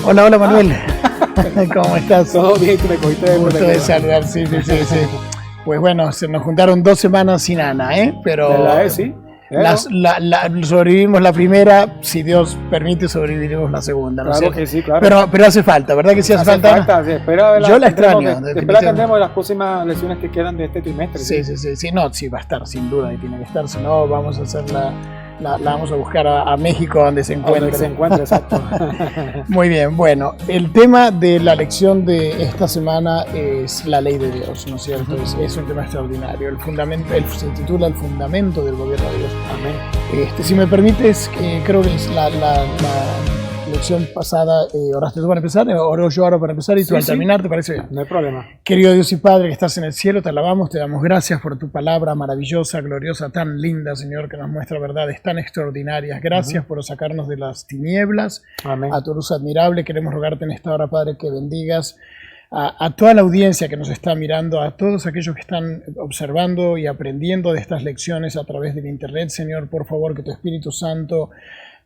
Hola, hola Manuel. ¿Cómo estás? Todo bien, que me cogiste de gusto de saludar, sí. Pues bueno, se nos juntaron 2 semanas sin Ana, ¿eh? Pero ¿verdad? Sí. sobrevivimos la primera, si Dios permite sobreviviremos la segunda, ¿no? Claro que sí, claro. Pero hace falta, ¿verdad que sí hace falta? Sí, yo la extraño. Espero que tendremos las próximas lecciones que quedan de este trimestre. Sí, no, sí va a estar, sin duda, y tiene que estar, si no vamos a hacer la vamos a buscar a México donde se encuentre. Donde se encuentre, exacto. Muy bien, bueno, el tema de la lección de esta semana es la ley de Dios, ¿no es cierto? Es un tema extraordinario. El fundamento, se titula El fundamento del gobierno de Dios. Amén. Si me permites, creo que es la lección pasada, oraste tú para empezar, oro yo ahora para empezar y tú al terminar, ¿te parece bien? No hay problema. Querido Dios y Padre que estás en el cielo, te alabamos, te damos gracias por tu palabra maravillosa, gloriosa, tan linda, Señor, que nos muestra verdades tan extraordinarias. Gracias por sacarnos de las tinieblas. Amén. A tu luz admirable. Queremos rogarte en esta hora, Padre, que bendigas a toda la audiencia que nos está mirando, a todos aquellos que están observando y aprendiendo de estas lecciones a través del internet. Señor, por favor, que tu Espíritu Santo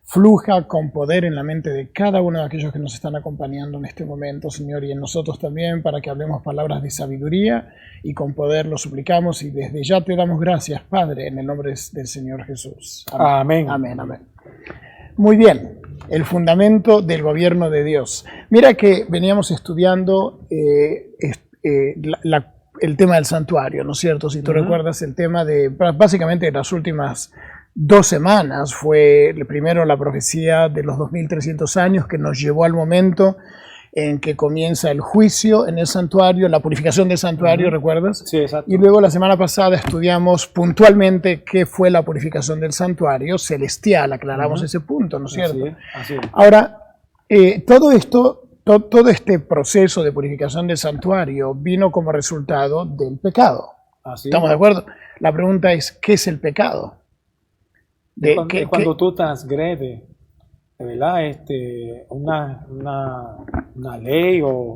fluja con poder en la mente de cada uno de aquellos que nos están acompañando en este momento, Señor, y en nosotros también, para que hablemos palabras de sabiduría y con poder lo suplicamos y desde ya te damos gracias, Padre, en el nombre del Señor Jesús. Amén. Amén, amén. Muy bien, el fundamento del gobierno de Dios. Mira que veníamos estudiando el tema del santuario, ¿no es cierto? Si tú recuerdas el tema de, básicamente, las últimas 2 semanas fue primero la profecía de los 2300 años que nos llevó al momento en que comienza el juicio en el santuario, la purificación del santuario, ¿recuerdas? Sí, exacto. Y luego la semana pasada estudiamos puntualmente qué fue la purificación del santuario celestial, aclaramos ese punto, ¿no es cierto? Así es. Ahora, todo este proceso de purificación del santuario vino como resultado del pecado. ¿Estamos de acuerdo? La pregunta es, ¿qué es el pecado? Cuando tú transgredes, ¿verdad? Una ley o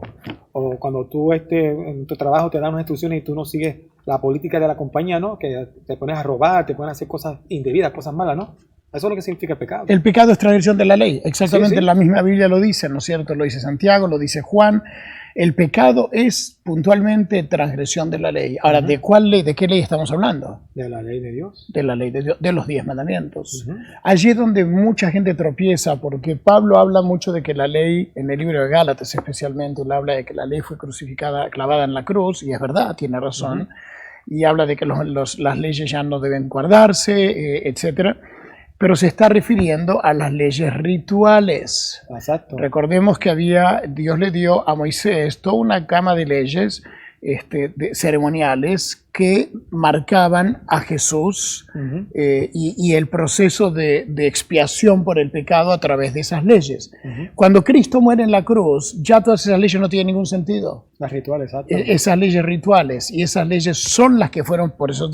cuando tú en tu trabajo te dan unas instrucciones y tú no sigues la política de la compañía, ¿no? Que te pones a robar, te pones a hacer cosas indebidas, cosas malas, ¿no? Eso es lo que significa el pecado. El pecado es transgresión de la ley, exactamente. Sí. La misma Biblia lo dice, ¿no es cierto? Lo dice Santiago, lo dice Juan. El pecado es puntualmente transgresión de la ley. Ahora, ¿de cuál ley, de qué ley estamos hablando? De la ley de Dios. De la ley de Dios, de los 10 mandamientos. Allí es donde mucha gente tropieza, porque Pablo habla mucho de que la ley, en el libro de Gálatas especialmente, él habla de que la ley fue crucificada, clavada en la cruz, y es verdad, tiene razón, y habla de que las leyes ya no deben guardarse, etcétera. Pero se está refiriendo a las leyes rituales. Exacto. Recordemos que Dios le dio a Moisés toda una gama de leyes ceremoniales que marcaban a Jesús y el proceso de expiación por el pecado a través de esas leyes. Cuando Cristo muere en la cruz, ya todas esas leyes no tienen ningún sentido. Las rituales, exacto. Esas leyes rituales, y esas leyes son las que fueron, por eso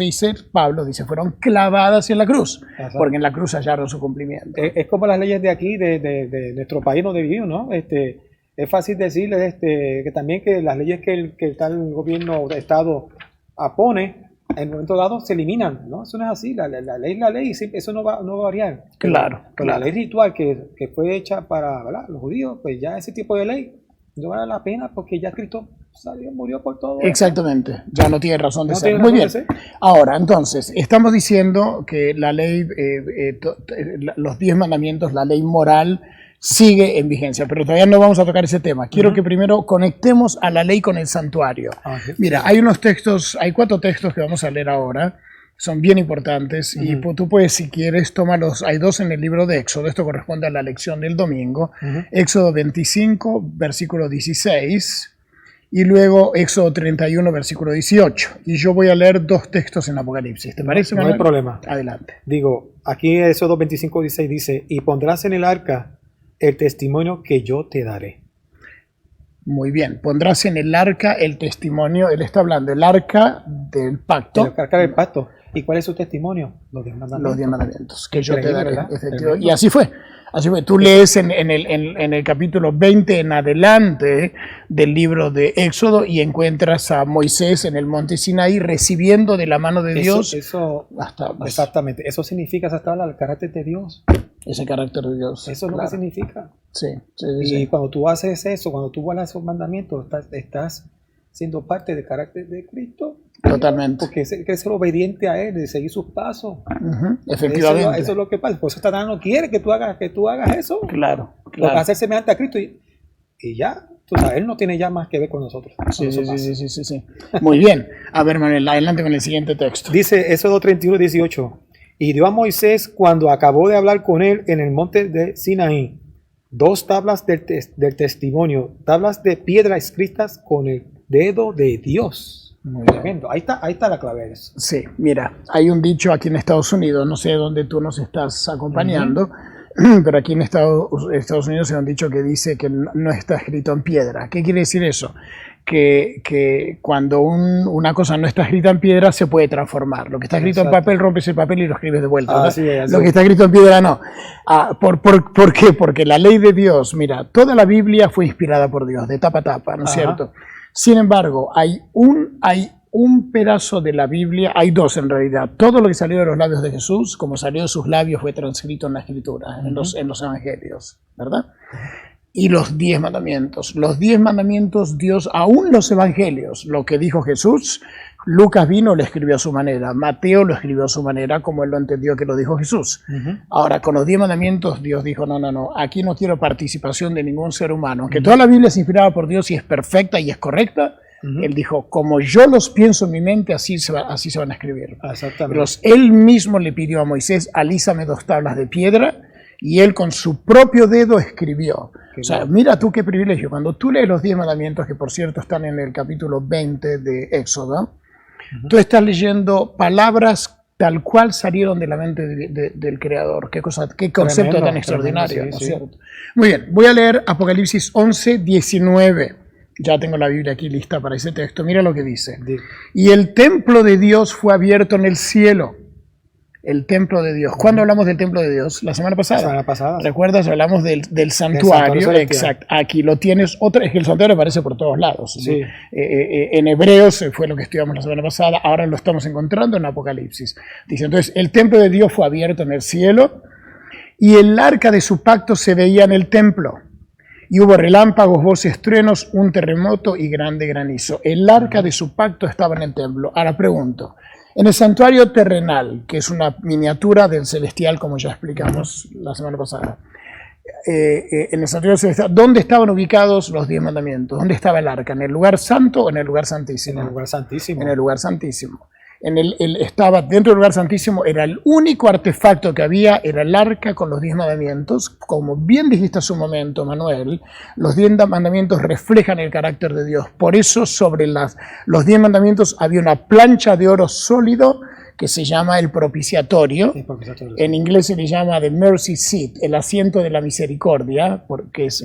Pablo dice, fueron clavadas en la cruz, porque en la cruz hallaron su cumplimiento. Es como las leyes de aquí, de nuestro país donde vivimos, ¿no? Es fácil decirles que también que las leyes que el tal gobierno de Estado pone, en un momento dado se eliminan, ¿no? Eso no es así, la ley es la ley, eso no va a variar. Claro. La ley ritual que fue hecha para, ¿verdad?, los judíos, pues ya ese tipo de ley no vale la pena porque ya Cristo murió por todo. Exactamente, ya no tiene razón de ser. Muy bien. Ahora, entonces, estamos diciendo que la ley, los 10 mandamientos, la ley moral, sigue en vigencia, pero todavía no vamos a tocar ese tema. Quiero que primero conectemos a la ley con el santuario. Mira, hay 4 textos que vamos a leer ahora, son bien importantes, y tú puedes, si quieres, tómalos. Hay 2 en el libro de Éxodo, esto corresponde a la lección del domingo. Éxodo 25, versículo 16, y luego Éxodo 31, versículo 18. Y yo voy a leer 2 textos en Apocalipsis. ¿Te parece, Manuel? No hay problema. Adelante. Digo, aquí Éxodo 25, 16 dice, y pondrás en el arca el testimonio que yo te daré. Muy bien, pondrás en el arca el testimonio, él está hablando del arca del pacto. El arca del pacto. ¿Y cuál es su testimonio? Los 10 mandamientos. Los 10 mandamientos que yo te daré. Y así fue. Tú lees en el capítulo 20 en adelante del libro de Éxodo y encuentras a Moisés en el monte Sinaí recibiendo de la mano de Dios. Exactamente. Eso significa hasta el carácter de Dios. ese carácter de Dios. Eso es lo que significa. Sí, y cuando tú haces eso, cuando tú guardas esos mandamientos, estás siendo parte del carácter de Cristo. Totalmente. Porque hay que ser obediente a Él, de seguir sus pasos. Efectivamente. Eso es lo que pasa. Por eso Satanás no quiere que tú hagas eso. Claro. Porque hacer semejante a Cristo y ya. O sea, Él no tiene ya más que ver con nosotros. Sí. Muy bien. A ver, Manuel, adelante con el siguiente texto. Dice Éxodo 31:18. Y dio a Moisés, cuando acabó de hablar con él en el monte de Sinaí, 2 tablas del testimonio, tablas de piedra escritas con el dedo de Dios. Tremendo. Ahí está la clave de eso. Sí, mira, hay un dicho aquí en Estados Unidos, no sé dónde tú nos estás acompañando, pero aquí en Estados Unidos hay un dicho que dice que no está escrito en piedra. ¿Qué quiere decir eso? Que cuando una cosa no está escrita en piedra se puede transformar. Lo que está escrito en papel, rompes el papel y lo escribes de vuelta. Así es. Lo que está escrito en piedra no. ¿Por qué? Porque la ley de Dios, mira, toda la Biblia fue inspirada por Dios, de tapa a tapa, ¿no es cierto? Sin embargo, hay un pedazo de la Biblia, hay 2 en realidad. Todo lo que salió de los labios de Jesús, como salió de sus labios, fue transcrito en la Escritura, en los evangelios, ¿verdad? Y los 10 mandamientos. Los 10 mandamientos, Dios, aún los evangelios, lo que dijo Jesús, Lucas vino, lo escribió a su manera, Mateo lo escribió a su manera, como él lo entendió que lo dijo Jesús. Ahora, con los 10 mandamientos, Dios dijo, no, aquí no quiero participación de ningún ser humano. Aunque toda la Biblia es inspirada por Dios y es perfecta y es correcta, él dijo, como yo los pienso en mi mente, así se van a escribir. Exactamente. Pero él mismo le pidió a Moisés, alízame 2 tablas de piedra, y él con su propio dedo escribió. O sea, mira tú qué privilegio. Cuando tú lees los 10 mandamientos, que por cierto están en el capítulo 20 de Éxodo, tú estás leyendo palabras tal cual salieron de la mente del Creador. Qué concepto tan extraordinario, ¿no es cierto? Muy bien, voy a leer Apocalipsis 11:19. Ya tengo la Biblia aquí lista para ese texto. Mira lo que dice. Y el templo de Dios fue abierto en el cielo. El templo de Dios. ¿Cuándo hablamos del templo de Dios? La semana pasada. La semana pasada. ¿Recuerdas? Hablamos del santuario. Exacto. Aquí lo tienes. Es que el santuario aparece por todos lados. Sí. En Hebreos fue lo que estudiamos la semana pasada. Ahora lo estamos encontrando en Apocalipsis. Dice, entonces, el templo de Dios fue abierto en el cielo y el arca de su pacto se veía en el templo. Y hubo relámpagos, voces, truenos, un terremoto y grande granizo. El arca de su pacto estaba en el templo. Ahora pregunto, en el santuario terrenal, que es una miniatura del celestial, como ya explicamos la semana pasada, en el santuario celestial, ¿dónde estaban ubicados los 10 mandamientos? ¿Dónde estaba el arca? ¿En el lugar santo o en el lugar santísimo? En el lugar santísimo. En el lugar santísimo. Estaba dentro del lugar santísimo, era el único artefacto que había, era el arca con los 10 mandamientos. Como bien dijiste hace un momento, Manuel, los 10 mandamientos reflejan el carácter de Dios. Por eso sobre los 10 mandamientos había una plancha de oro sólido que se llama el propiciatorio. En inglés se le llama the mercy seat, el asiento de la misericordia, porque es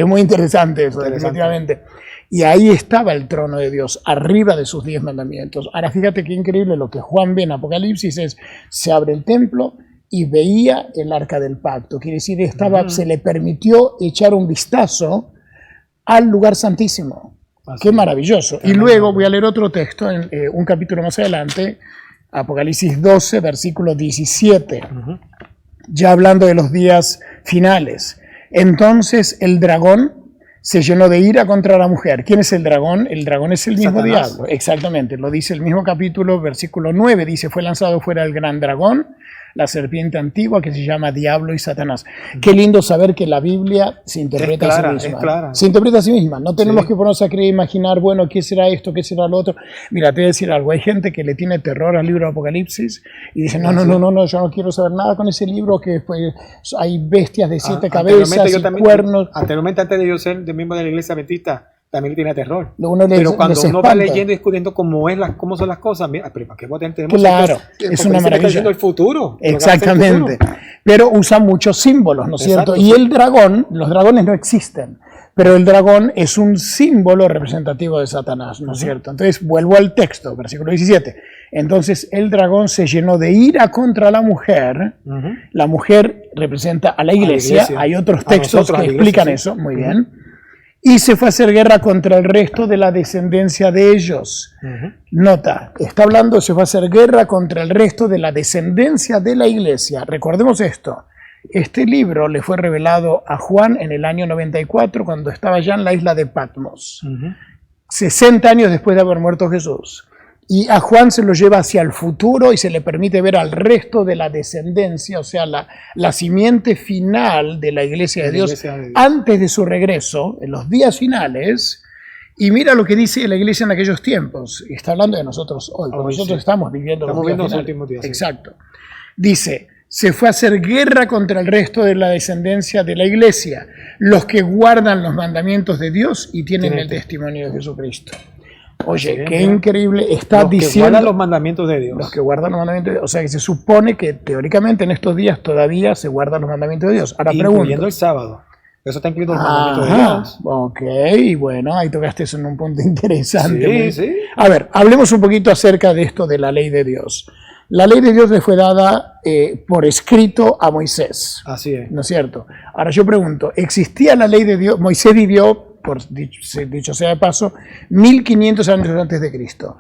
muy interesante eso, definitivamente. Y ahí estaba el trono de Dios, arriba de sus 10 mandamientos. Ahora fíjate qué increíble lo que Juan ve en Apocalipsis es, se abre el templo y veía el arca del pacto. Quiere decir, se le permitió echar un vistazo al lugar santísimo. Qué maravilloso. Y luego voy a leer otro texto, en un capítulo más adelante, Apocalipsis 12, versículo 17, ya hablando de los días finales. Entonces el dragón se llenó de ira contra la mujer. ¿Quién es el dragón? El dragón es el mismo Satanás. diablo. Exactamente, lo dice el mismo capítulo, versículo 9, dice, fue lanzado fuera el gran dragón, la serpiente antigua que se llama Diablo y Satanás. Qué lindo saber que la Biblia se interpreta a sí misma. Se interpreta a sí misma. No tenemos que ponernos a creer, imaginar, bueno, ¿qué será esto? ¿Qué será lo otro? Mira, te voy a decir algo. Hay gente que le tiene terror al libro de Apocalipsis y dice, no, yo no quiero saber nada con ese libro, que pues, hay bestias de 7 cabezas y cuernos. Anteriormente, antes de yo ser miembro de la iglesia adventista, también le tiene terror. Pero cuando uno va leyendo y discutiendo cómo son las cosas, mira, pero ¿para qué tenemos? Claro, es una maravilla. El futuro. Exactamente. Pero usa muchos símbolos, ¿no es cierto? Y el dragón, los dragones no existen, pero el dragón es un símbolo representativo de Satanás, ¿no es cierto? Entonces vuelvo al texto, versículo 17. Entonces el dragón se llenó de ira contra la mujer. La mujer representa a la iglesia. Hay otros textos que explican eso, muy bien. Y se fue a hacer guerra contra el resto de la descendencia de ellos. Nota, está hablando, se fue a hacer guerra contra el resto de la descendencia de la iglesia. Recordemos esto, Este libro le fue revelado a Juan en el año 94, cuando estaba ya en la isla de Patmos, 60 años después de haber muerto Jesús. Y a Juan se lo lleva hacia el futuro y se le permite ver al resto de la descendencia, o sea, la simiente final de la iglesia de Dios antes de su regreso, en los días finales. Y mira lo que dice la iglesia en aquellos tiempos. Está hablando de nosotros hoy. Nosotros estamos viviendo los últimos días. Exacto. Dice, se fue a hacer guerra contra el resto de la descendencia de la iglesia, los que guardan los mandamientos de Dios y tienen el testimonio de Jesucristo. Oye, qué increíble. Está diciendo... Los que guardan los mandamientos de Dios. Los que guardan los mandamientos de Dios. O sea, que se supone que teóricamente en estos días todavía se guardan los mandamientos de Dios. Ahora incluyendo el sábado. Eso está incluido en los mandamientos de Dios. Ok, bueno, ahí tocaste eso en un punto interesante. Sí. A ver, hablemos un poquito acerca de esto de la ley de Dios. La ley de Dios le fue dada por escrito a Moisés. Así es. ¿No es cierto? Ahora yo pregunto, ¿existía la ley de Dios? Moisés vivió, por dicho sea de paso, 1500 años antes de Cristo.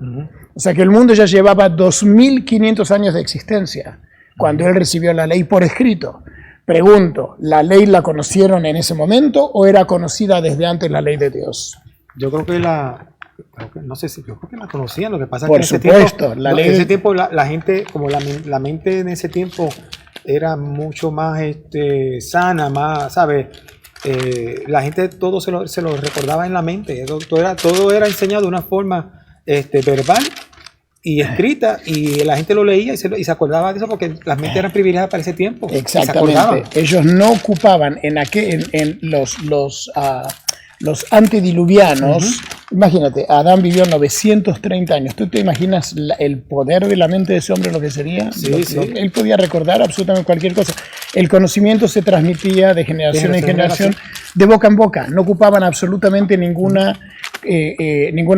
O sea que el mundo ya llevaba 2500 años de existencia cuando él recibió la ley por escrito. Pregunto, ¿la ley la conocieron en ese momento o era conocida desde antes la ley de Dios? Yo creo que yo creo que la conocían. Lo que pasa es que en ese tiempo la gente, como la mente en ese tiempo era mucho más sana, más, ¿sabes? La gente todo se lo recordaba en la mente. Todo era enseñado de una forma verbal y escrita, y la gente lo leía y se acordaba de eso porque las mentes eran privilegiadas para ese tiempo. Exactamente. Ellos no ocupaban en los antediluvianos. Imagínate, Adán vivió 930 años. ¿Tú te imaginas el poder de la mente de ese hombre, lo que sería? Sí. Él podía recordar absolutamente cualquier cosa. El conocimiento se transmitía de generación en generación, de boca en boca. No ocupaban absolutamente ninguna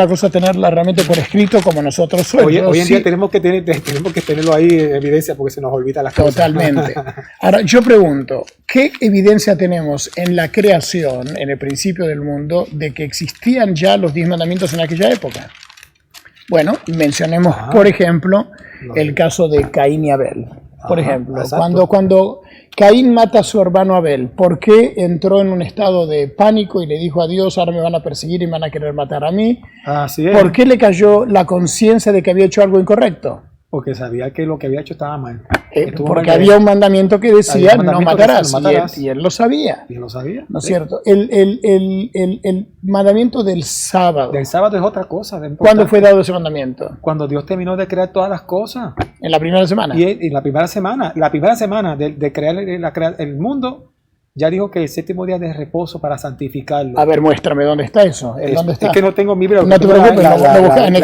cosa tenerla realmente por escrito como nosotros hoy. Hoy en día tenemos que tenerlo ahí en evidencia porque se nos olvida las cosas. Totalmente. Ahora, yo pregunto, ¿qué evidencia tenemos en la creación, en el principio del mundo, de que existían ya los 10 mandamientos en aquella época? Bueno, mencionemos, por ejemplo, el caso de Caín y Abel. Por ejemplo, cuando Caín mata a su hermano Abel, ¿por qué entró en un estado de pánico y le dijo a Dios, ahora me van a perseguir y me van a querer matar a mí? Así es. ¿Por qué le cayó la conciencia de que había hecho algo incorrecto? Porque sabía que lo que había hecho estaba mal. Porque había un mandamiento que decía no matarás, y él lo sabía. Y él lo sabía. ¿No es cierto? El mandamiento del sábado. Del sábado es otra cosa. ¿Cuándo fue dado ese mandamiento? Cuando Dios terminó de crear todas las cosas. En la primera semana. Y en la primera semana de crear el mundo, ya dijo que el séptimo día de reposo para santificarlo. A ver, muéstrame dónde está eso. ¿Dónde está? Es que no tengo mi libro. No te preocupes, lo busca en el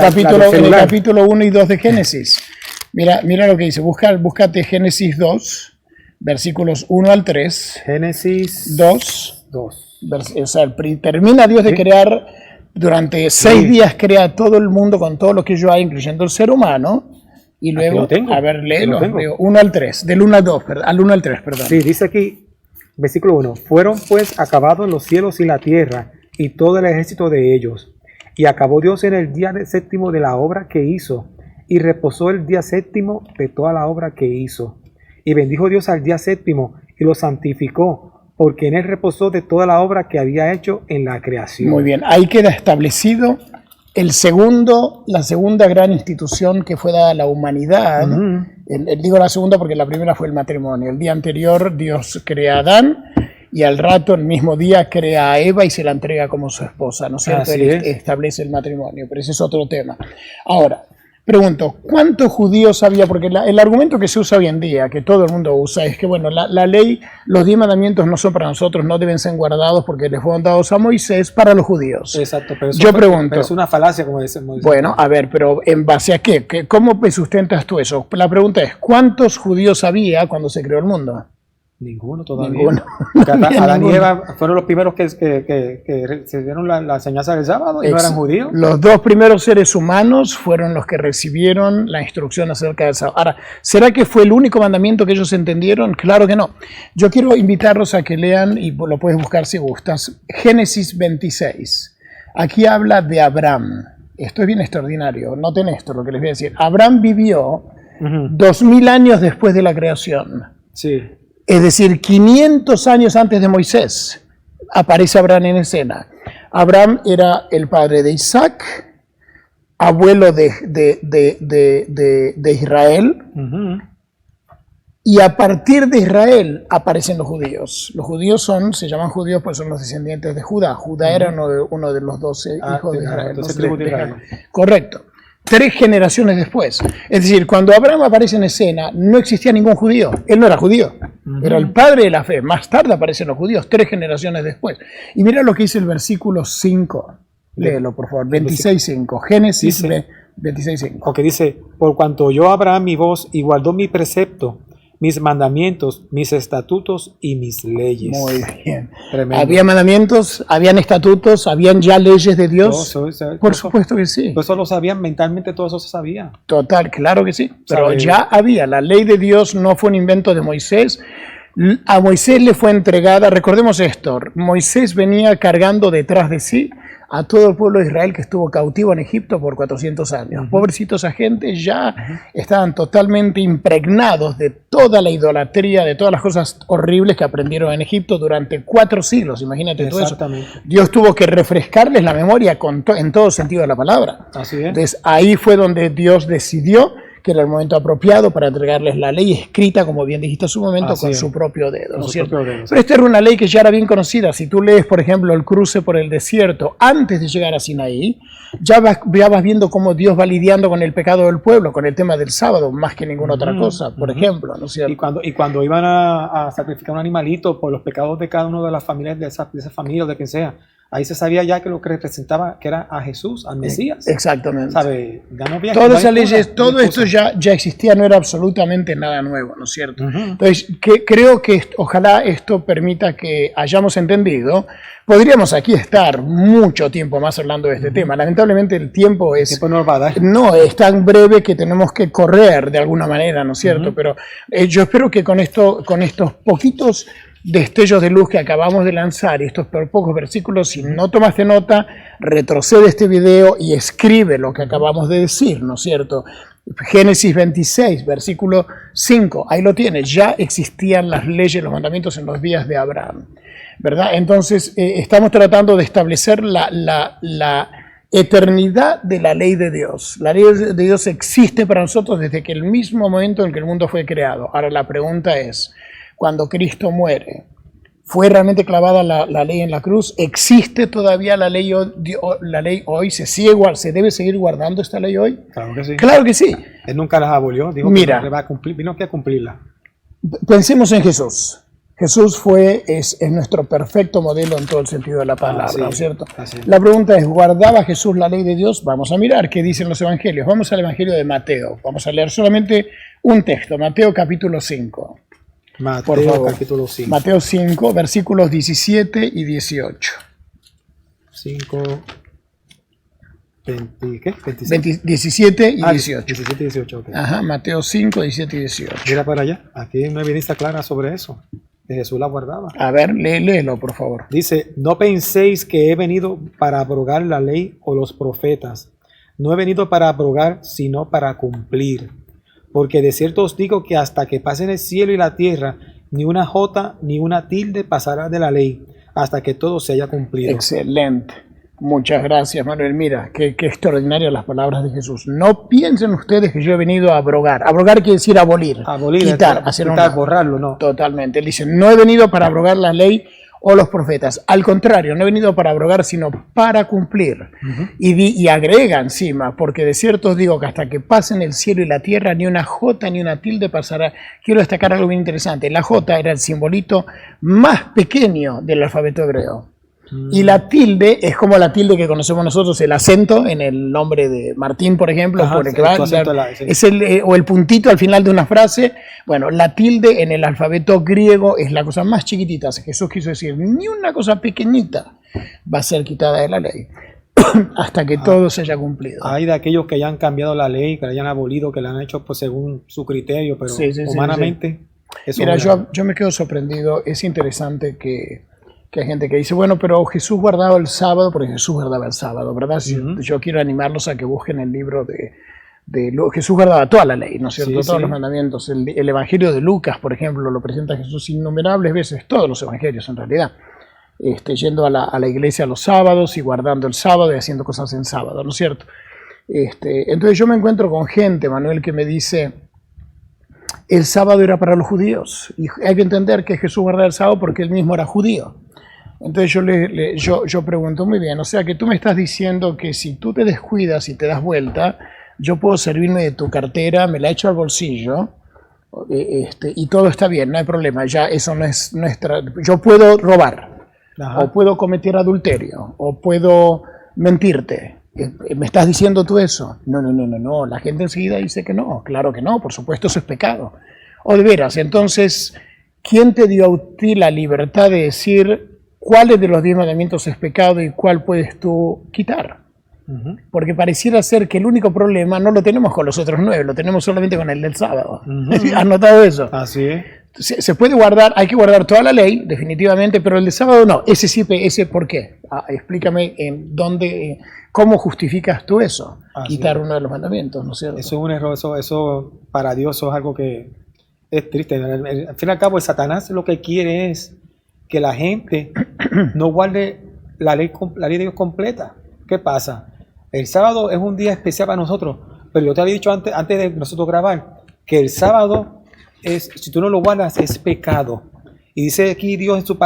capítulo 1 y 2 de Génesis. Mira lo que dice. Búscate Génesis 2, versículos 1 al 3. Génesis 2. O sea, termina Dios de crear, durante 6 días crea todo el mundo con todo lo que yo hay, incluyendo el ser humano. Y luego, a ver, léelo. 1 al 3, del 1 al 2, al 1 al 3, perdón. Sí, dice aquí, versículo 1. Fueron pues acabados los cielos y la tierra y todo el ejército de ellos. Y acabó Dios en el día séptimo de la obra que hizo. Y reposó el día séptimo de toda la obra que hizo. Y bendijo Dios al día séptimo y lo santificó, porque en él reposó de toda la obra que había hecho en la creación. Muy bien, ahí queda establecido la segunda gran institución que fue dada a la humanidad. Digo la segunda porque la primera fue el matrimonio. El día anterior Dios crea a Adán y al rato, el mismo día, crea a Eva y se la entrega como su esposa, ¿no es cierto? Él establece el matrimonio, pero ese es otro tema. Ahora, pregunto, ¿cuántos judíos había? Porque el argumento que se usa hoy en día, que todo el mundo usa, es que bueno, la ley, los 10 mandamientos no son para nosotros, no deben ser guardados porque les fueron dados a Moisés para los judíos. Exacto, pero yo pregunto, pero es una falacia, como dice Moisés. Bueno, a ver, pero ¿en base a qué? ¿Cómo sustentas tú eso? La pregunta es, ¿cuántos judíos había cuando se creó el mundo? Ninguno todavía. Ninguno. Adán y Eva fueron los primeros que recibieron la enseñanza del sábado y no eran judíos. Los 2 primeros seres humanos fueron los que recibieron la instrucción acerca del sábado. Ahora, ¿será que fue el único mandamiento que ellos entendieron? Claro que no. Yo quiero invitarlos a que lean, y lo puedes buscar si gustas, Génesis 26. Aquí habla de Abraham. Esto es bien extraordinario. Noten esto, lo que les voy a decir. Abraham vivió 2000 años después de la creación. Sí. Es decir, 500 años antes de Moisés aparece Abraham en escena. Abraham era el padre de Isaac, abuelo de Israel, y a partir de Israel aparecen los judíos. Los judíos se llaman judíos pues son los descendientes de Judá. Judá era uno de los 12 hijos de Israel. Correcto. 3 generaciones después. Es decir, cuando Abraham aparece en escena, no existía ningún judío. Él no era judío. Era el padre de la fe. Más tarde aparecen los judíos, 3 generaciones después. Y mira lo que dice el versículo 5. Léelo, por favor. 26.5. Génesis 26.5. O que dice, por cuanto oyó Abraham mi voz y guardó mi precepto, mis mandamientos, mis estatutos y mis leyes. Muy bien. Tremendo. Había mandamientos, habían estatutos, habían ya leyes de Dios. Por supuesto que sí. Pues eso lo sabían, mentalmente todo eso se sabía. Total, claro que sí. Pero ya había, la ley de Dios no fue un invento de Moisés. A Moisés le fue entregada, recordemos esto, Moisés venía cargando detrás de sí a todo el pueblo de Israel que estuvo cautivo en Egipto por 400 años. Pobrecitos agentes ya estaban totalmente impregnados de toda la idolatría, de todas las cosas horribles que aprendieron en Egipto durante 4 siglos. Imagínate todo eso. Dios tuvo que refrescarles la memoria en todo sentido de la palabra. Así es. Entonces ahí fue donde Dios decidió que era el momento apropiado para entregarles la ley escrita, como bien dijiste hace un momento, con su propio dedo, ¿no es cierto? Pero esta era una ley que ya era bien conocida. Si tú lees, por ejemplo, el cruce por el desierto, antes de llegar a Sinaí, ya vas viendo cómo Dios va lidiando con el pecado del pueblo, con el tema del sábado, más que ninguna otra cosa, por ejemplo, ¿no es cierto? Y cuando iban a sacrificar un animalito por los pecados de cada uno de las familias, de esa familia o de quien sea, ahí se sabía ya que lo que representaba que era a Jesús, al Mesías. Exactamente. ¿Sabe? Todas esas leyes, todo esto ya existía, no era absolutamente nada nuevo, ¿no es cierto? Entonces, creo que ojalá esto permita que hayamos entendido. Podríamos aquí estar mucho tiempo más hablando de este tema. Lamentablemente el tiempo es... No, es tan breve que tenemos que correr de alguna manera, ¿no es cierto? Pero yo espero que con estos poquitos destellos de luz que acabamos de lanzar y estos pocos versículos, si no tomaste nota, retrocede este video y escribe lo que acabamos de decir, ¿no es cierto? Génesis 26, versículo 5, ahí lo tienes, ya existían las leyes, los mandamientos en los días de Abraham, ¿verdad? Entonces, estamos tratando de establecer la eternidad de la ley de Dios. La ley de Dios existe para nosotros desde que el mismo momento en que el mundo fue creado. Ahora la pregunta es, cuando Cristo muere, ¿fue realmente clavada la ley en la cruz? ¿Existe todavía la ley hoy? ¿Se debe seguir guardando esta ley hoy? Claro que sí. Claro que sí. Él nunca las abolió, dijo que va a cumplir, vino que a cumplirla. Pensemos en Jesús. Jesús es nuestro perfecto modelo en todo el sentido de la palabra, ¿no es cierto? La pregunta es, ¿guardaba Jesús la ley de Dios? Vamos a mirar qué dicen los evangelios. Vamos al evangelio de Mateo. Vamos a leer solamente un texto, Mateo capítulo 5. Mateo capítulo 5. Mateo 5, versículos 17 y 18. 5, 20, ¿qué? 26. 17 y 18. 17 y 18, ok. Ajá, Mateo 5, 17 y 18. Mira para allá, aquí hay una evidencia clara sobre eso, que Jesús la guardaba. A ver, léelo, por favor. Dice, no penséis que he venido para abrogar la ley o los profetas. No he venido para abrogar, sino para cumplir. Porque de cierto os digo que hasta que pasen el cielo y la tierra, ni una jota ni una tilde pasará de la ley, hasta que todo se haya cumplido. Excelente. Muchas gracias, Manuel. Mira, qué extraordinarias las palabras de Jesús. No piensen ustedes que yo he venido a abrogar. Abrogar quiere decir abolir, quitar, borrarlo, no. Totalmente. Él dice, no he venido para abrogar la ley o los profetas. Al contrario, no he venido para abrogar, sino para cumplir. Y agrega encima, porque de cierto os digo que hasta que pasen el cielo y la tierra, ni una jota ni una tilde pasará. Quiero destacar algo bien interesante. La jota era el simbolito más pequeño del alfabeto hebreo. Y la tilde es como la tilde que conocemos nosotros, el acento en el nombre de Martín, por ejemplo, por el que va, es o el puntito al final de una frase. Bueno, la tilde en el alfabeto griego es la cosa más chiquitita. Jesús quiso decir, ni una cosa pequeñita va a ser quitada de la ley hasta que todo se haya cumplido. Hay de aquellos que ya han cambiado la ley, que la hayan abolido, que la han hecho pues, según su criterio, pero humanamente... Eso mira, yo me quedo sorprendido. Es interesante que hay gente que dice, bueno, pero Jesús guardaba el sábado, porque Jesús guardaba el sábado, ¿verdad? Yo quiero animarlos a que busquen el libro Jesús guardaba toda la ley, ¿no es cierto? Sí, Todos sí. los mandamientos. El Evangelio de Lucas, por ejemplo, lo presenta Jesús innumerables veces, todos los evangelios en realidad, yendo a la iglesia los sábados y guardando el sábado y haciendo cosas en sábado, ¿no es cierto? Entonces yo me encuentro con gente, Manuel, que me dice, el sábado era para los judíos, y hay que entender que Jesús guardaba el sábado porque él mismo era judío. Entonces yo pregunto, muy bien, o sea que tú me estás diciendo que si tú te descuidas y te das vuelta, yo puedo servirme de tu cartera, me la echo al bolsillo, y todo está bien, no hay problema, ya eso no es nuestra... Yo puedo robar, Ajá. o puedo cometer adulterio, o puedo mentirte. ¿Me estás diciendo tú eso? No, la gente enseguida dice que no, claro que no, por supuesto eso es pecado. O de veras, entonces, ¿quién te dio a ti la libertad de decir cuáles de los 10 mandamientos es pecado y cuál puedes tú quitar? Uh-huh. Porque pareciera ser que el único problema no lo tenemos con los otros 9, lo tenemos solamente con el del sábado. Uh-huh. ¿Has notado eso? Así es. Se puede guardar, hay que guardar toda la ley, definitivamente, pero el de sábado no. Ese sí, ese ¿por qué? Explícame en dónde, cómo justificas tú eso, Así quitar es. uno de los mandamientos, ¿no es cierto? Eso es un error, eso para Dios eso es algo que es triste. Al fin y al cabo, el Satanás lo que quiere es que la gente no guarde la ley de Dios completa. ¿Qué pasa? El sábado es un día especial para nosotros, pero yo te había dicho antes de nosotros grabar que el sábado si tú no lo guardas, es pecado. Y dice aquí Dios en su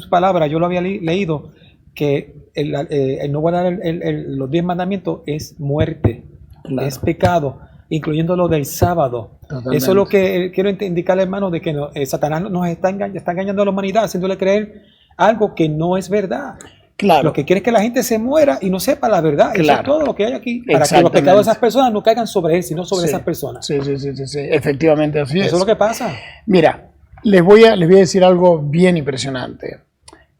palabra, yo lo había leído, que el no guardar los 10 mandamientos es muerte, Claro. es pecado, incluyendo lo del sábado. Totalmente. Eso es lo que quiero indicarle, hermano, de que Satanás nos está engañando a la humanidad, haciéndole creer algo que no es verdad. Claro. Lo que quiere es que la gente se muera y no sepa la verdad. Claro. Eso es todo lo que hay aquí. Para que los Exactamente. pecados de esas personas no caigan sobre él, sino sobre Sí. esas personas. Sí, efectivamente así es. Eso es lo que pasa. Mira, les voy a decir algo bien impresionante.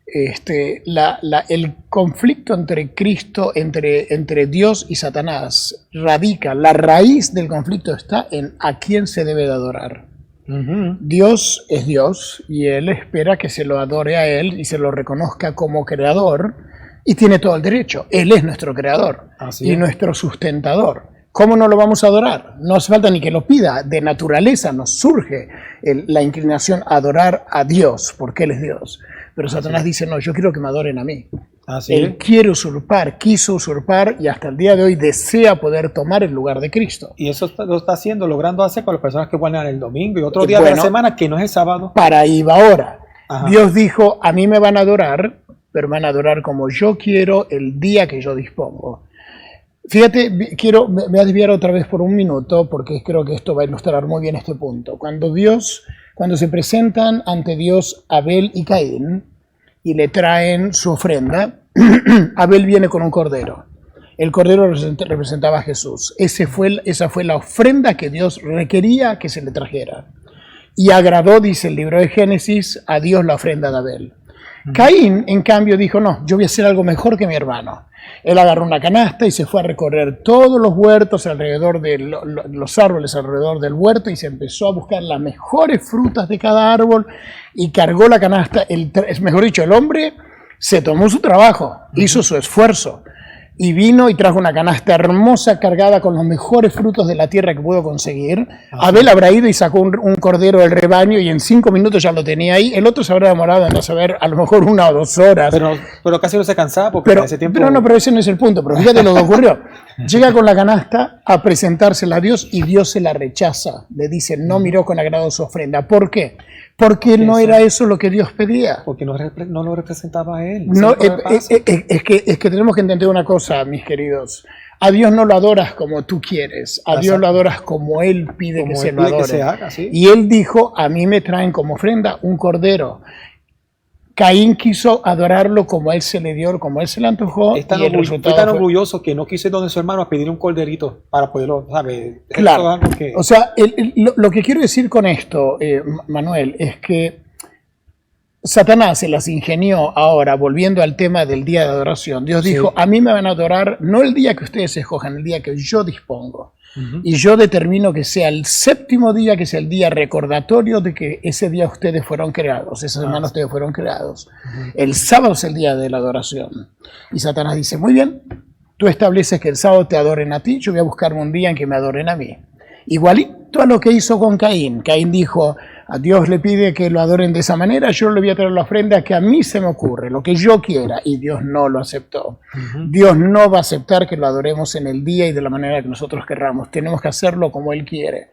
El conflicto entre Cristo, entre Dios y Satanás, radica, la raíz del conflicto está en a quién se debe de adorar. Uh-huh. Dios es Dios y Él espera que se lo adore a Él y se lo reconozca como creador y tiene todo el derecho. Él es nuestro creador y nuestro sustentador. ¿Cómo no lo vamos a adorar? No hace falta ni que lo pida. De naturaleza nos surge la inclinación a adorar a Dios porque Él es Dios. Pero Satanás dice, no, yo quiero que me adoren a mí. Él quiere usurpar, quiso usurpar y hasta el día de hoy desea poder tomar el lugar de Cristo. Y eso lo está haciendo, logrando hacer con las personas que guardan el domingo y otro día de la semana que no es el sábado. Para ahí va ahora. Ajá. Dios dijo, a mí me van a adorar, pero me van a adorar como yo quiero el día que yo dispongo. Fíjate, me voy a desviar otra vez por un minuto porque creo que esto va a ilustrar muy bien este punto. Cuando se presentan ante Dios Abel y Caín y le traen su ofrenda, Abel viene con un cordero. El cordero representaba a Jesús. Esa fue la ofrenda que Dios requería que se le trajera. Y agradó, dice el libro de Génesis, a Dios la ofrenda de Abel. Caín, en cambio, dijo, no, yo voy a hacer algo mejor que mi hermano. Él agarró una canasta y se fue a recorrer todos los huertos alrededor de los árboles alrededor del huerto y se empezó a buscar las mejores frutas de cada árbol y cargó la canasta. Mejor dicho, el hombre se tomó su trabajo, hizo su esfuerzo y vino y trajo una canasta hermosa cargada con los mejores frutos de la tierra que pudo conseguir. Abel habrá ido y sacó un cordero del rebaño y en 5 minutos ya lo tenía ahí. El otro se habrá demorado en saber a lo mejor 1 o 2 horas. Pero casi no se cansaba porque en ese tiempo... Pero ese no es el punto. Pero fíjate lo que ocurrió. Llega con la canasta a presentársela a Dios y Dios se la rechaza. Le dice, no miró con agrado su ofrenda. ¿Por qué? Porque no era eso lo que Dios pedía. Porque no lo representaba a él. No, es que tenemos que entender una cosa, mis queridos. A Dios no lo adoras como tú quieres. A Dios lo adoras como Él pide que se lo adore. Que se haga, ¿sí? Y Él dijo, a mí me traen como ofrenda un cordero. Caín quiso adorarlo como Él se le dio, como Él se le antojó. Fue tan orgulloso que no quiso ir donde su hermano a pedir un corderito para poderlo, ¿sabes? Claro. O sea, lo que quiero decir con esto, Manuel, es que Satanás se las ingenió ahora, volviendo al tema del día de adoración. Dios dijo, a mí me van a adorar no el día que ustedes escojan, el día que yo dispongo. Y yo determino que sea el 7º día, que sea el día recordatorio de que ese día ustedes fueron creados, esa semana ustedes fueron creados. El sábado es el día de la adoración. Y Satanás dice, muy bien, tú estableces que el sábado te adoren a ti, yo voy a buscarme un día en que me adoren a mí. Igualito a lo que hizo con Caín. Caín dijo, a Dios le pide que lo adoren de esa manera, yo le voy a traer la ofrenda que a mí se me ocurre, lo que yo quiera, y Dios no lo aceptó. Dios no va a aceptar que lo adoremos en el día y de la manera que nosotros querramos, tenemos que hacerlo como Él quiere.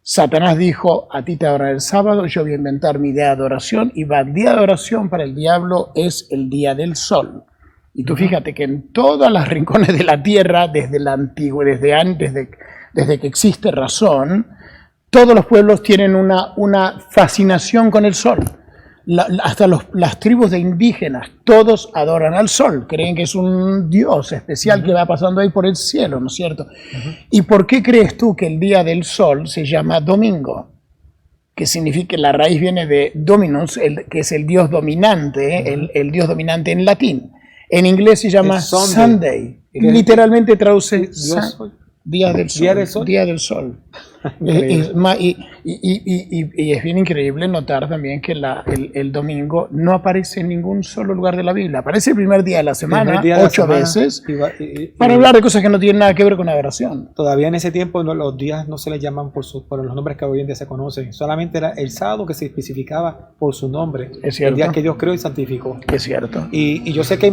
Satanás dijo, a ti te adoraré el sábado, yo voy a inventar mi día de adoración, y el día de adoración para el diablo es el día del sol. Y tú fíjate que en todas las rincones de la tierra, desde la antigua, desde que existe razón, todos los pueblos tienen una fascinación con el sol. Hasta las tribus de indígenas, todos adoran al sol, creen que es un dios especial que va pasando ahí por el cielo, ¿no es cierto? ¿Y por qué crees tú que el día del sol se llama domingo? Que significa, la raíz viene de dominus, que es el dios dominante, el dios dominante en latín. En inglés se llama Sunday. Literalmente traduce día del sol. Día del sol. Y es bien increíble notar también que el domingo no aparece en ningún solo lugar de la Biblia. Aparece el primer día de la semana, 8 veces, para hablar de cosas que no tienen nada que ver con la adoración. Todavía en ese tiempo los días no se les llaman por los nombres que hoy en día se conocen. Solamente era el sábado que se especificaba por su nombre. Es cierto. El día que Dios creó y santificó. Es cierto. Y yo sé que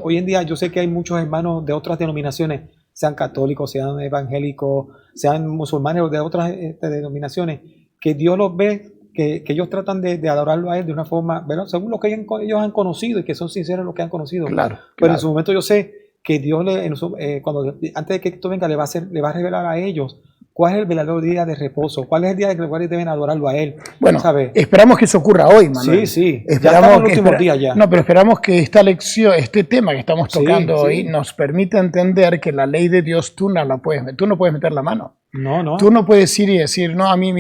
hoy en día yo sé que hay muchos hermanos de otras denominaciones, sean católicos, sean evangélicos, sean musulmanes o de otras denominaciones, que Dios los ve, que ellos tratan de adorarlo a Él de una forma, ¿verdad? Según lo que ellos han conocido y que son sinceros en lo que han conocido. Claro, Pero en su momento yo sé que Dios, antes de que esto venga, le va a revelar a ellos cuál es el verdadero día de reposo, cuál es el día de que deben adorarlo a Él. Bueno, ¿sabes? Esperamos que eso ocurra hoy, Manuel. Sí. Esperamos ya estamos en los últimos días ya. No, pero esperamos que esta lección, este tema que estamos tocando hoy, nos permita entender que la ley de Dios tú no puedes meter la mano. No. Tú no puedes ir y decir, no, a mí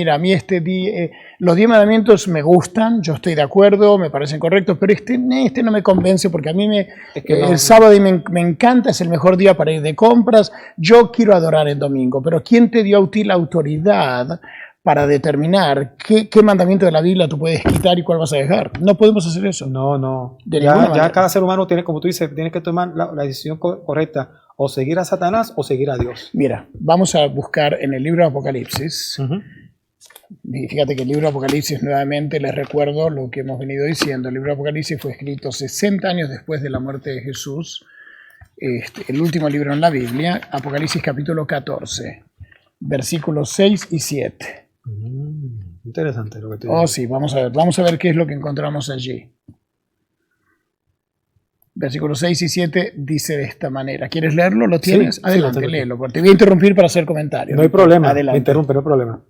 los 10 mandamientos me gustan, yo estoy de acuerdo, me parecen correctos, pero este no me convence porque a mí el sábado me encanta, es el mejor día para ir de compras, yo quiero adorar el domingo, pero ¿quién te dio a ti la autoridad para determinar qué mandamiento de la Biblia tú puedes quitar y cuál vas a dejar? No podemos hacer eso. No. Ya cada ser humano tiene, como tú dices, tiene que tomar la decisión correcta, o seguir a Satanás o seguir a Dios. Mira, vamos a buscar en el libro de Apocalipsis. Y fíjate que el libro de Apocalipsis, nuevamente les recuerdo lo que hemos venido diciendo. El libro de Apocalipsis fue escrito 60 años después de la muerte de Jesús. El último libro en la Biblia, Apocalipsis capítulo 14, versículos 6 y 7. Interesante lo que te digo. Sí, vamos a ver qué es lo que encontramos allí. Versículos 6 y 7 dice de esta manera. ¿Quieres leerlo? ¿Lo tienes? Sí, adelante, léelo. Te voy a interrumpir para hacer comentarios. No hay problema, adelante. Me interrumpe, no hay problema.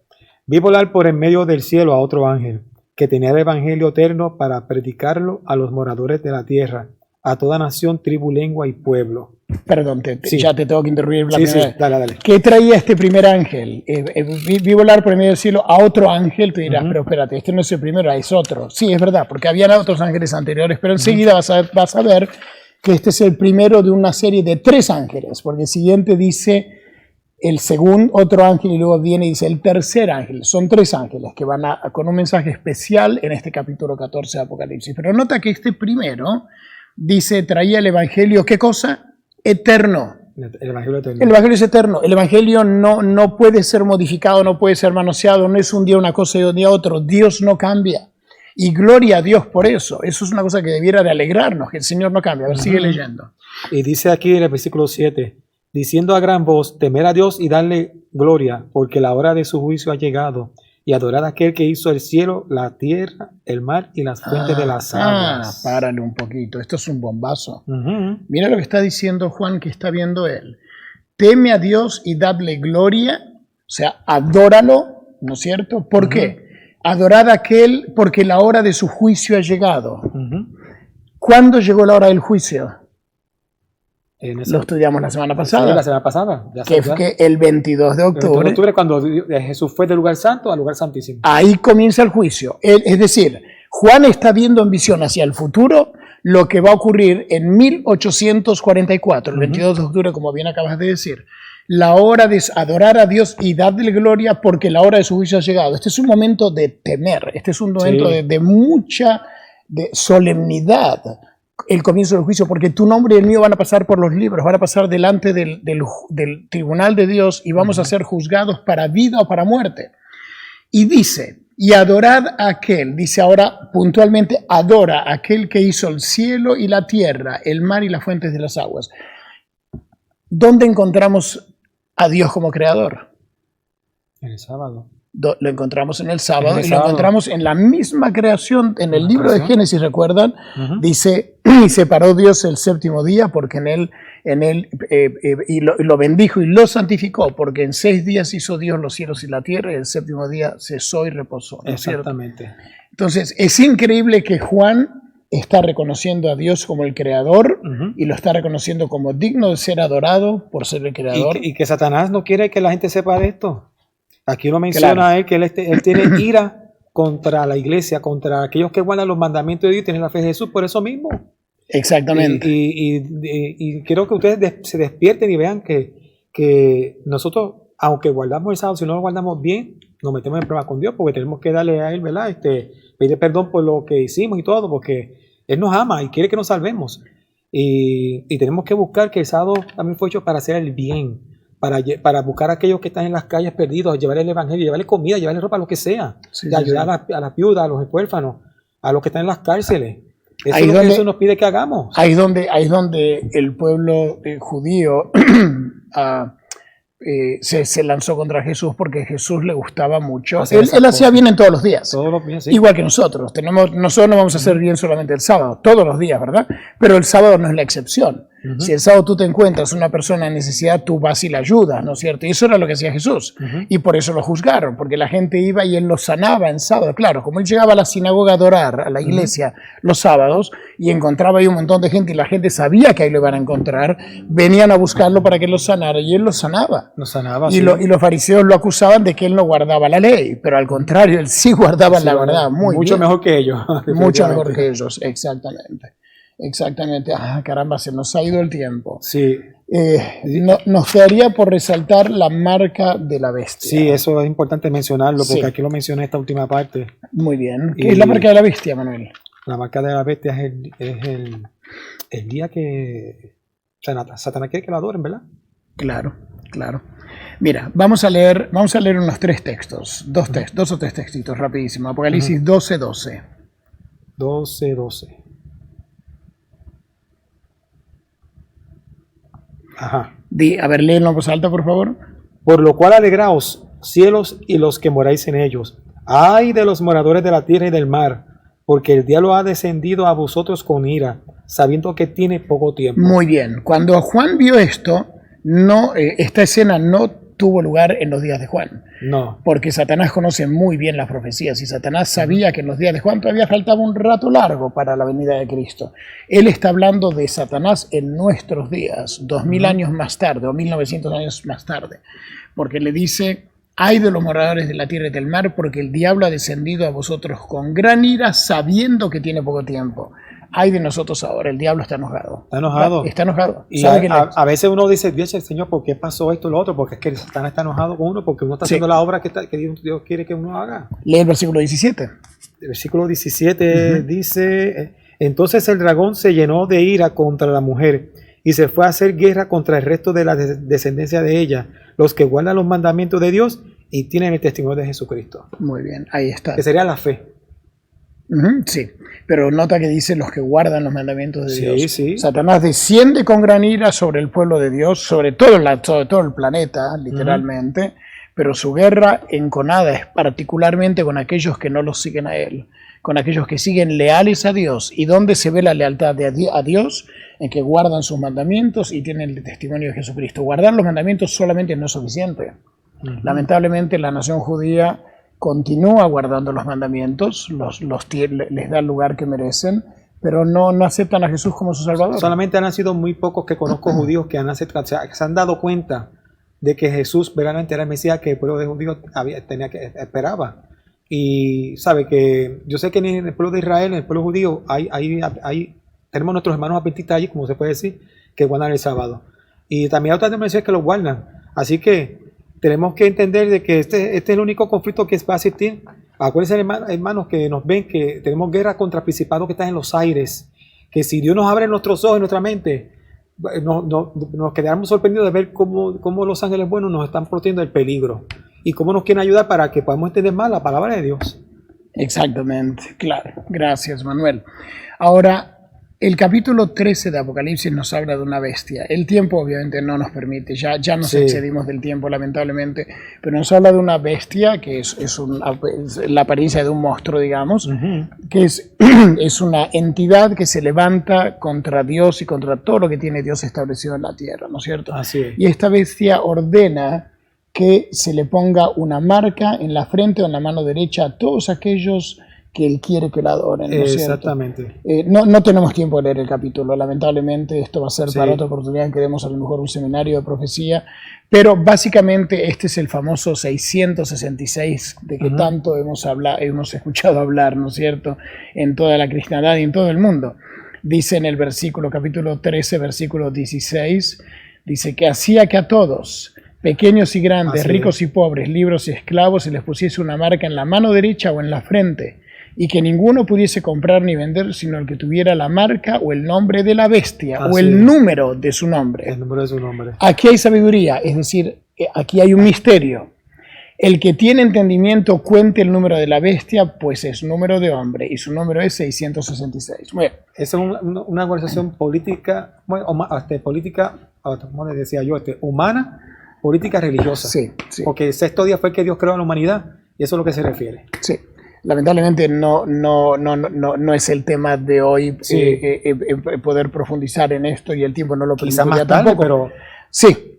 Vi volar por en medio del cielo a otro ángel, que tenía el evangelio eterno para predicarlo a los moradores de la tierra, a toda nación, tribu, lengua y pueblo. Perdón, ya te tengo que interrumpir la primera vez. Dale. ¿Qué traía este primer ángel? Vi volar por el medio del cielo a otro ángel. Te dirás, pero espérate, este no es el primero, es otro. Sí, es verdad, porque habían otros ángeles anteriores, pero enseguida vas a ver que este es el primero de una serie de 3 ángeles, porque el siguiente dice el segundo, otro ángel, y luego viene y dice el tercer ángel. Son 3 ángeles que van con un mensaje especial en este capítulo 14 de Apocalipsis. Pero nota que este primero dice, traía el evangelio, ¿qué cosa? Eterno. El evangelio eterno. El evangelio es eterno. El evangelio no puede ser modificado, no puede ser manoseado, no es un día una cosa y un día otro. Dios no cambia. Y gloria a Dios por eso. Eso es una cosa que debiera de alegrarnos, que el Señor no cambia. A ver, sigue leyendo. Y dice aquí en el versículo 7, diciendo a gran voz, temer a Dios y darle gloria, porque la hora de su juicio ha llegado, y adorad a aquel que hizo el cielo, la tierra, el mar y las fuentes de las aguas. Párale un poquito, esto es un bombazo. Mira lo que está diciendo Juan, que está viendo él. Teme a Dios y dadle gloria, o sea, adóralo, ¿no es cierto? ¿Por qué? Adorad a aquel porque la hora de su juicio ha llegado. ¿Cuándo llegó la hora del juicio? Lo estudiamos la semana pasada. Sí, la semana pasada. Que fue el 22 de octubre. El 22 de octubre, cuando Jesús fue del lugar santo al lugar santísimo. Ahí comienza el juicio. Es decir, Juan está viendo en visión hacia el futuro lo que va a ocurrir en 1844, el 22 de octubre, como bien acabas de decir. La hora de adorar a Dios y darle gloria porque la hora de su juicio ha llegado. Este es un momento de temer, este es un momento de mucha solemnidad. el comienzo del juicio, porque tu nombre y el mío van a pasar por los libros, van a pasar delante del tribunal de Dios y vamos a ser juzgados para vida o para muerte. Y dice, y adorad a aquel, dice ahora puntualmente, adora a aquel que hizo el cielo y la tierra, el mar y las fuentes de las aguas. ¿Dónde encontramos a Dios como creador? En el sábado. Lo encontramos en el sábado y lo encontramos en la misma creación, en el libro de Génesis, ¿recuerdan? Dice, y separó Dios el séptimo día porque en él y lo bendijo y lo santificó, porque en 6 días hizo Dios los cielos y la tierra y el séptimo día cesó y reposó. ¿No es cierto? Exactamente. Entonces, es increíble que Juan está reconociendo a Dios como el creador y lo está reconociendo como digno de ser adorado por ser el creador. Y que Satanás no quiere que la gente sepa de esto. Aquí uno menciona que él tiene ira contra la iglesia, contra aquellos que guardan los mandamientos de Dios y tienen la fe de Jesús por eso mismo. Exactamente. Y quiero que ustedes se despierten y vean que nosotros, aunque guardamos el sábado, si no lo guardamos bien, nos metemos en prueba con Dios porque tenemos que darle a Él, ¿verdad? Pedir perdón por lo que hicimos y todo, porque Él nos ama y quiere que nos salvemos. Y tenemos que buscar que el sábado también fue hecho para hacer el bien. Para buscar a aquellos que están en las calles perdidos, llevarles el evangelio, llevarles comida, llevarles ropa, lo que sea, de ayudar a las viudas, a los huérfanos, a los que están en las cárceles. Eso es lo que Jesús nos pide que hagamos. Ahí es donde el pueblo judío se lanzó contra Jesús porque Jesús le gustaba mucho. Él hacía bien en todos los días. Todos los días, sí. Igual que nosotros. Nosotros no vamos a hacer bien solamente el sábado, todos los días, ¿verdad? Pero el sábado no es la excepción. Si el sábado tú te encuentras una persona en necesidad, tú vas y la ayudas, ¿no es cierto? Y eso era lo que hacía Jesús. Y por eso lo juzgaron, porque la gente iba y él los sanaba en sábado. Claro, como él llegaba a la sinagoga a adorar, a la iglesia, los sábados, y encontraba ahí un montón de gente, y la gente sabía que ahí lo iban a encontrar, venían a buscarlo para que los sanara, y él los sanaba. Los sanaba, y los fariseos lo acusaban de que él no guardaba la ley, pero al contrario, él sí guardaba la verdad, mucho mejor que ellos. Mucho mejor que ellos, exactamente. Exactamente. Caramba, se nos ha ido el tiempo. Sí. Nos quedaría por resaltar la marca de la bestia. Sí, eso es importante mencionarlo, porque aquí lo mencioné esta última parte. Muy bien. ¿Qué es la marca de la bestia, Manuel? La marca de la bestia es el día que Satanás quiere que lo adoren, ¿verdad? Claro. Mira, vamos a leer unos 3 textos, 2 o 3 textitos rapidísimo. Apocalipsis 12:12. 12:12. Ajá. A ver, léelo en voz alta, por favor. Por lo cual alegraos, cielos y los que moráis en ellos. Ay de los moradores de la tierra y del mar, porque el diablo ha descendido a vosotros con ira, sabiendo que tiene poco tiempo. Muy bien. Cuando Juan vio esto, esta escena no tuvo lugar en los días de Juan. No. Porque Satanás conoce muy bien las profecías y Satanás sabía que en los días de Juan todavía faltaba un rato largo para la venida de Cristo. Él está hablando de Satanás en nuestros días, 2000 años más tarde o 1900 años más tarde. Porque le dice, ay de los moradores de la tierra y del mar, porque el diablo ha descendido a vosotros con gran ira, sabiendo que tiene poco tiempo. Ay de nosotros ahora, el diablo está enojado. Está enojado. Y a veces uno dice, Dios, Señor, ¿por qué pasó esto y lo otro? Porque es que Satanás está enojado con uno, porque uno está haciendo la obra que Dios quiere que uno haga. Lee el versículo 17. El versículo 17 dice, entonces el dragón se llenó de ira contra la mujer y se fue a hacer guerra contra el resto de la descendencia de ella, los que guardan los mandamientos de Dios y tienen el testimonio de Jesucristo. Muy bien, ahí está. Que sería la fe. Sí, pero nota que dice los que guardan los mandamientos de Dios. Sí. Satanás desciende con gran ira sobre el pueblo de Dios, sobre todo el planeta, literalmente, pero su guerra enconada es particularmente con aquellos que no los siguen a él, con aquellos que siguen leales a Dios. ¿Y dónde se ve la lealtad a Dios? En que guardan sus mandamientos y tienen el testimonio de Jesucristo. Guardar los mandamientos solamente no es suficiente. Lamentablemente la nación judía continúa guardando los mandamientos, les da el lugar que merecen, pero no aceptan a Jesús como su Salvador. Solamente han sido muy pocos que conozco judíos que se han dado cuenta de que Jesús verdaderamente era el Mesías que el pueblo de judíos esperaba. Y sabe que yo sé que en el pueblo de Israel, en el pueblo judío, tenemos nuestros hermanos adventistas allí, como se puede decir, que guardan el sábado. Y también hay otras denominaciones que lo guardan. Así que tenemos que entender de que este es el único conflicto que va a existir. Acuérdense, hermanos, que nos ven que tenemos guerra contra principados que están en los aires, que si Dios nos abre nuestros ojos y nuestra mente, nos quedamos sorprendidos de ver cómo los ángeles buenos nos están protegiendo del peligro y cómo nos quieren ayudar para que podamos entender más la palabra de Dios. Exactamente, claro. Gracias, Manuel. Ahora, el capítulo 13 de Apocalipsis nos habla de una bestia. El tiempo obviamente no nos permite, ya nos excedimos del tiempo lamentablemente, pero nos habla de una bestia que es la apariencia de un monstruo, digamos, que es una entidad que se levanta contra Dios y contra todo lo que tiene Dios establecido en la tierra, ¿no es cierto? Así es. Y esta bestia ordena que se le ponga una marca en la frente o en la mano derecha a todos aquellos que él quiere que la adoren, ¿no es cierto? Exactamente. No tenemos tiempo de leer el capítulo, lamentablemente esto va a ser para otra oportunidad que demos a lo mejor un seminario de profecía, pero básicamente este es el famoso 666 de que tanto hemos escuchado hablar, ¿no es cierto?, en toda la cristiandad y en todo el mundo. Dice en el capítulo 13, versículo 16, dice que hacía que a todos, pequeños y grandes, ricos y pobres, libres y esclavos, se les pusiese una marca en la mano derecha o en la frente, y que ninguno pudiese comprar ni vender sino el que tuviera la marca o el nombre de la bestia o el número de su nombre. El número de su nombre. Aquí hay sabiduría, es decir, aquí hay un misterio. El que tiene entendimiento cuente el número de la bestia, pues es número de hombre y su número es 666. Bueno, esa es una organización política, como les decía yo, humana, política religiosa. Sí. Porque el sexto día fue que Dios creó a la humanidad y eso es lo que se refiere. Sí. Lamentablemente no es el tema de hoy poder profundizar en esto y el tiempo no lo permite. Quizá más tarde, tampoco.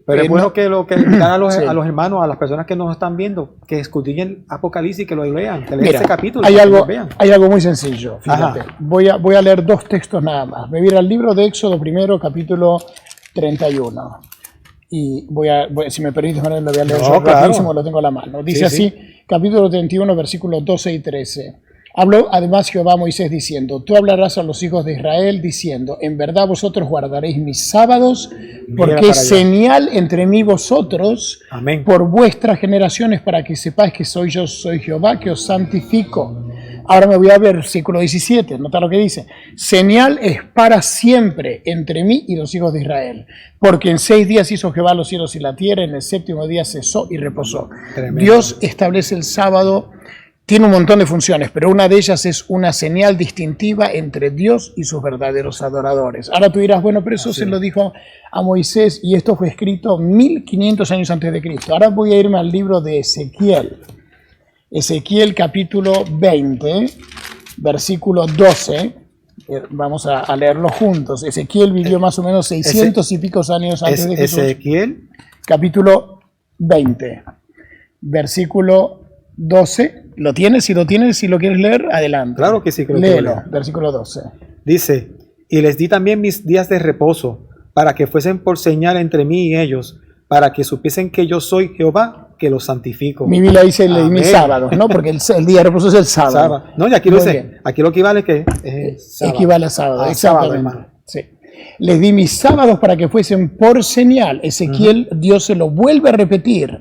Pero es bueno que lo que a los hermanos, a las personas que nos están viendo, que escudriñen Apocalipsis, que lo lean, que lean ese capítulo. Hay algo muy sencillo, fíjate. Voy a leer dos textos nada más. Me voy a ir al libro de Éxodo primero, capítulo 31. Y si me permites, Manuel, lo voy a leer rapidísimo, lo tengo a la mano. Dice así, capítulo 31, versículos 12 y 13. Habló además Jehová a Moisés diciendo, tú hablarás a los hijos de Israel diciendo, en verdad vosotros guardaréis mis sábados, porque es señal entre mí y vosotros, por vuestras generaciones, para que sepáis que soy Jehová, que os santifico. Ahora me voy a ver versículo 17, nota lo que dice. Señal es para siempre entre mí y los hijos de Israel, porque en 6 días hizo Jehová los cielos y la tierra, en el 7º día cesó y reposó. Tremendo. Dios establece el sábado, tiene un montón de funciones, pero una de ellas es una señal distintiva entre Dios y sus verdaderos adoradores. Ahora tú dirás, bueno, pero eso se lo dijo a Moisés y esto fue escrito 1500 años antes de Cristo. Ahora voy a irme al libro de Ezequiel. Ezequiel capítulo 20, versículo 12, vamos a leerlo juntos. Ezequiel vivió más o menos 600 y pico años antes de Jesús. Ezequiel capítulo 20, versículo 12. ¿Lo tienes? Si lo tienes, si lo quieres leer, adelante. Claro que sí. Léelo, versículo 12. Dice, y les di también mis días de reposo, para que fuesen por señal entre mí y ellos, para que supiesen que yo soy Jehová, que los santifico. Mi Biblia dice mis sábados, ¿no? Porque el día de reposo es el sábado. No, y aquí lo dice, aquí lo equivale que es sábado. Equivale a sábado, exactamente. Sábado, sí. Les di mis sábados para que fuesen por señal. Ezequiel, Dios se lo vuelve a repetir.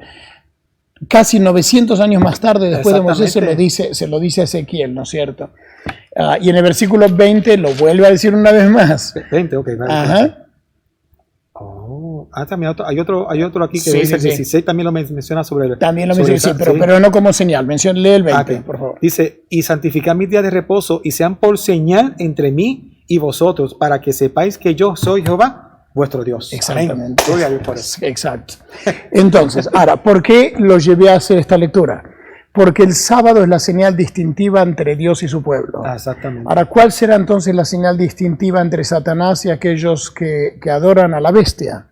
Casi 900 años más tarde, después de Moisés, se lo dice a Ezequiel, ¿no es cierto? Y en el versículo 20 lo vuelve a decir una vez más. 20, ok. Vale. Ajá. También hay otro aquí que dice el 16, también lo menciona sobre el... También lo menciona, pero no como señal. Lee el 20, por favor. Dice, y santificad mis días de reposo y sean por señal entre mí y vosotros, para que sepáis que yo soy Jehová, vuestro Dios. Exactamente. Gloria a Dios por eso. Exacto. Entonces, ahora, ¿por qué lo llevé a hacer esta lectura? Porque el sábado es la señal distintiva entre Dios y su pueblo. Exactamente. Ahora, ¿cuál será entonces la señal distintiva entre Satanás y aquellos que adoran a la bestia?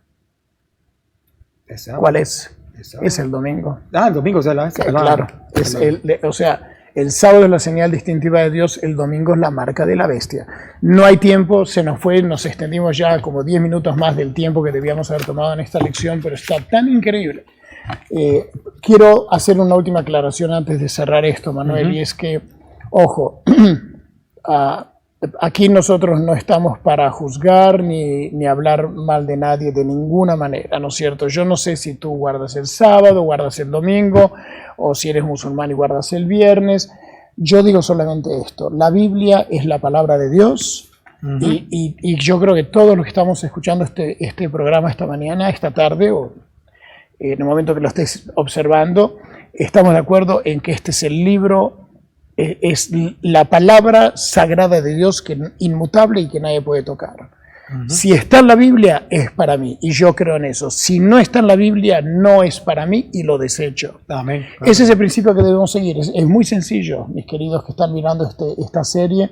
¿Cuál es? Es el domingo. El domingo, claro. El sábado es la señal distintiva de Dios, el domingo es la marca de la bestia. No hay tiempo, se nos fue, nos extendimos ya como 10 minutos más del tiempo que debíamos haber tomado en esta lección, pero está tan increíble. Quiero hacer una última aclaración antes de cerrar esto, Manuel, y es que, ojo, aquí nosotros no estamos para juzgar ni hablar mal de nadie de ninguna manera, ¿no es cierto? Yo no sé si tú guardas el sábado, guardas el domingo, o si eres musulmán y guardas el viernes. Yo digo solamente esto, la Biblia es la palabra de Dios, Y yo creo que todos los que estamos escuchando este programa esta mañana, esta tarde, o en el momento que lo estés observando, estamos de acuerdo en que este es el libro, es la palabra sagrada de Dios, que inmutable y que nadie puede tocar. Si está en la Biblia, es para mí, y yo creo en eso. Si no está en la Biblia, no es para mí y lo desecho. Amén. Ese es el principio que debemos seguir. Es muy sencillo, mis queridos que están mirando esta serie.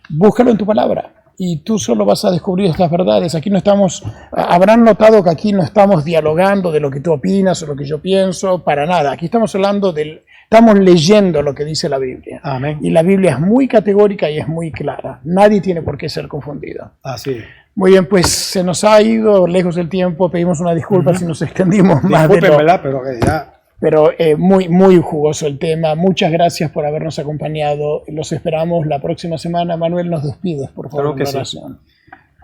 Búscalo en tu palabra y tú solo vas a descubrir estas verdades. Aquí no estamos, habrán notado que aquí no estamos dialogando de lo que tú opinas o lo que yo pienso, para nada. Aquí estamos hablando estamos leyendo lo que dice la Biblia. Amén. Y la Biblia es muy categórica y es muy clara. Nadie tiene por qué ser confundido. Así es. Muy bien, pues se nos ha ido lejos el tiempo. Pedimos una disculpa si nos extendimos más de lo... ¿verdad? Pero ya... Pero muy jugoso el tema. Muchas gracias por habernos acompañado. Los esperamos la próxima semana. Manuel, nos despides, por favor, Claro que en oración.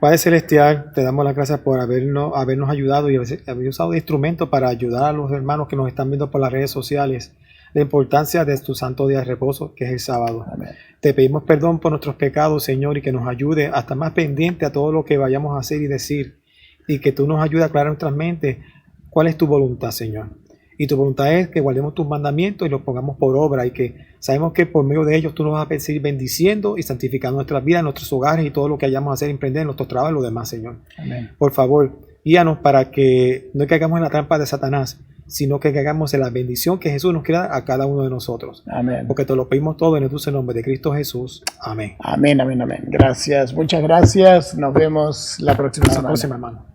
Padre Celestial, te damos las gracias por habernos ayudado y haber usado de instrumento para ayudar a los hermanos que nos están viendo por las redes sociales. La importancia de tu santo día de reposo, que es el sábado. Amén. Te pedimos perdón por nuestros pecados, Señor, y que nos ayude a estar más pendiente a todo lo que vayamos a hacer y decir. Y que tú nos ayudes a aclarar nuestras mentes cuál es tu voluntad, Señor. Y tu voluntad es que guardemos tus mandamientos y los pongamos por obra, y que sabemos que por medio de ellos tú nos vas a seguir bendiciendo y santificando nuestras vidas, nuestros hogares y todo lo que hayamos a hacer, emprender en nuestros trabajos y lo demás, Señor. Amén. Por favor, guíanos para que no caigamos en la trampa de Satanás, sino que caigamos en la bendición que Jesús nos quiere dar a cada uno de nosotros. Amén. Porque te lo pedimos todo en el dulce nombre de Cristo Jesús. Amén. Amén, amén, amén. Gracias, muchas gracias. Nos vemos la próxima semana. Hasta la próxima, hermano.